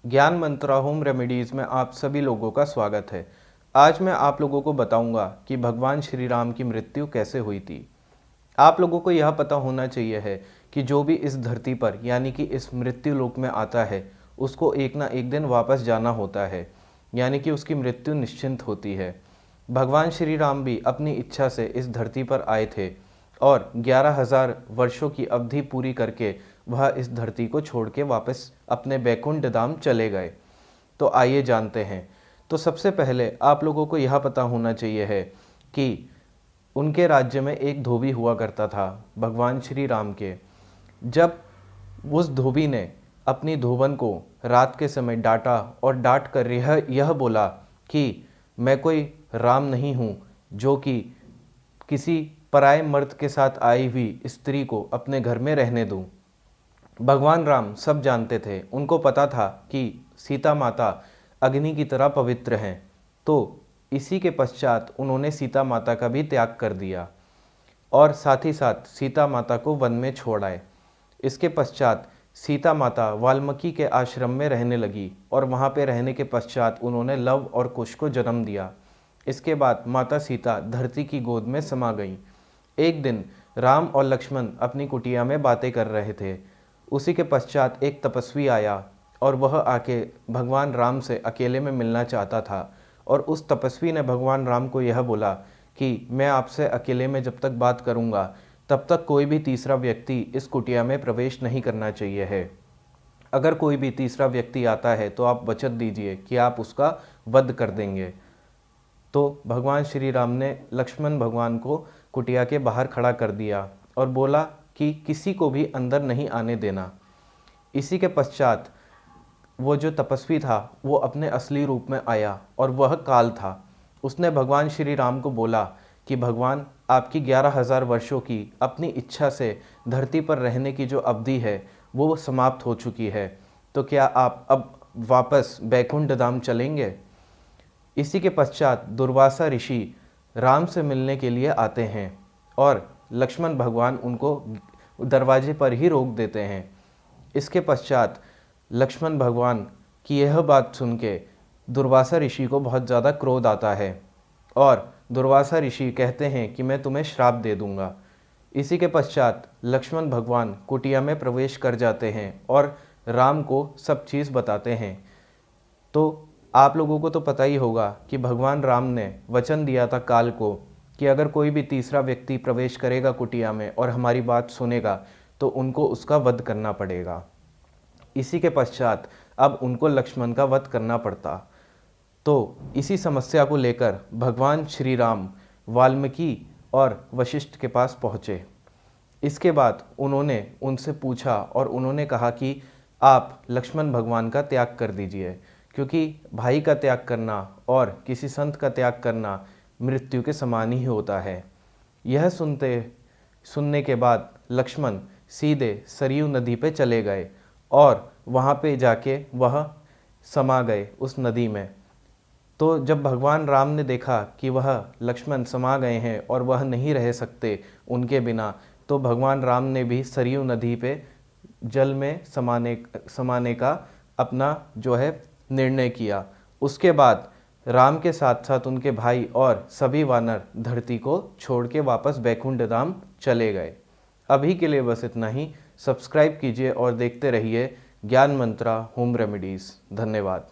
ज्ञान मंत्रा home remedies में आप सभी लोगों का स्वागत है। आज मैं आप लोगों को बताऊंगा कि भगवान श्री राम की मृत्यु कैसे हुई थी। आप लोगों को यह पता होना चाहिए है कि जो भी इस धरती पर यानी कि इस मृत्यु लोक में आता है उसको एक ना एक दिन वापस जाना होता है, यानी कि उसकी मृत्यु निश्चिंत होती है। भगवान श्री राम भी अपनी इच्छा से इस धरती पर आए थे और 11,000 वर्षों की अवधि पूरी करके वह इस धरती को छोड़ के वापस अपने बैकुंठ धाम चले गए। तो आइए जानते हैं। तो सबसे पहले आप लोगों को यह पता होना चाहिए है कि उनके राज्य में एक धोबी हुआ करता था भगवान श्री राम के। जब उस धोबी ने अपनी धोबन को रात के समय डांटा और डांट कर यह बोला कि मैं कोई राम नहीं हूँ जो कि किसी पराये मर्द के साथ आई हुई स्त्री को अपने घर में रहने दूं। भगवान राम सब जानते थे, उनको पता था कि सीता माता अग्नि की तरह पवित्र हैं। तो इसी के पश्चात उन्होंने सीता माता का भी त्याग कर दिया और साथ ही साथ सीता माता को वन में छोड़ आए। इसके पश्चात सीता माता वाल्मीकि के आश्रम में रहने लगी और वहाँ पे रहने के पश्चात उन्होंने लव और कुश को जन्म दिया। इसके बाद माता सीता धरती की गोद में समा गईं। एक दिन राम और लक्ष्मण अपनी कुटिया में बातें कर रहे थे। उसी के पश्चात एक तपस्वी आया और वह आके भगवान राम से अकेले में मिलना चाहता था। और उस तपस्वी ने भगवान राम को यह बोला कि मैं आपसे अकेले में जब तक बात करूंगा तब तक कोई भी तीसरा व्यक्ति इस कुटिया में प्रवेश नहीं करना चाहिए है। अगर कोई भी तीसरा व्यक्ति आता है तो आप वचन दीजिए कि आप उसका वध कर देंगे। तो भगवान श्री राम ने लक्ष्मण भगवान को कुटिया के बाहर खड़ा कर दिया और बोला कि किसी को भी अंदर नहीं आने देना। इसी के पश्चात वो जो तपस्वी था वो अपने असली रूप में आया और वह काल था। उसने भगवान श्री राम को बोला कि भगवान, आपकी 11,000 वर्षों की अपनी इच्छा से धरती पर रहने की जो अवधि है वो समाप्त हो चुकी है, तो क्या आप अब वापस बैकुंठ धाम चलेंगे। इसी के पश्चात दुर्वासा ऋषि राम से मिलने के लिए आते हैं और लक्ष्मण भगवान उनको दरवाजे पर ही रोक देते हैं। इसके पश्चात लक्ष्मण भगवान की यह बात सुन के दुर्वासा ऋषि को बहुत ज़्यादा क्रोध आता है और दुर्वासा ऋषि कहते हैं कि मैं तुम्हें श्राप दे दूंगा। इसी के पश्चात लक्ष्मण भगवान कुटिया में प्रवेश कर जाते हैं और राम को सब चीज़ बताते हैं। तो आप लोगों को तो पता ही होगा कि भगवान राम ने वचन दिया था काल को कि अगर कोई भी तीसरा व्यक्ति प्रवेश करेगा कुटिया में और हमारी बात सुनेगा तो उनको उसका वध करना पड़ेगा। इसी के पश्चात अब उनको लक्ष्मण का वध करना पड़ता। तो इसी समस्या को लेकर भगवान श्री राम वाल्मीकि और वशिष्ठ के पास पहुँचे। इसके बाद उन्होंने उनसे पूछा और उन्होंने कहा कि आप लक्ष्मण भगवान का त्याग कर दीजिए, क्योंकि भाई का त्याग करना और किसी संत का त्याग करना मृत्यु के समान ही होता है। यह सुनने के बाद लक्ष्मण सीधे सरयू नदी पे चले गए और वहाँ पे जाके वह समा गए उस नदी में। तो जब भगवान राम ने देखा कि वह लक्ष्मण समा गए हैं और वह नहीं रह सकते उनके बिना, तो भगवान राम ने भी सरयू नदी पे जल में समाने का अपना जो है निर्णय किया। उसके बाद राम के साथ साथ उनके भाई और सभी वानर धरती को छोड़ के वापस बैकुंठ धाम चले गए। अभी के लिए बस इतना ही। सब्सक्राइब कीजिए और देखते रहिए ज्ञान मंत्रा होम रेमेडीज़। धन्यवाद।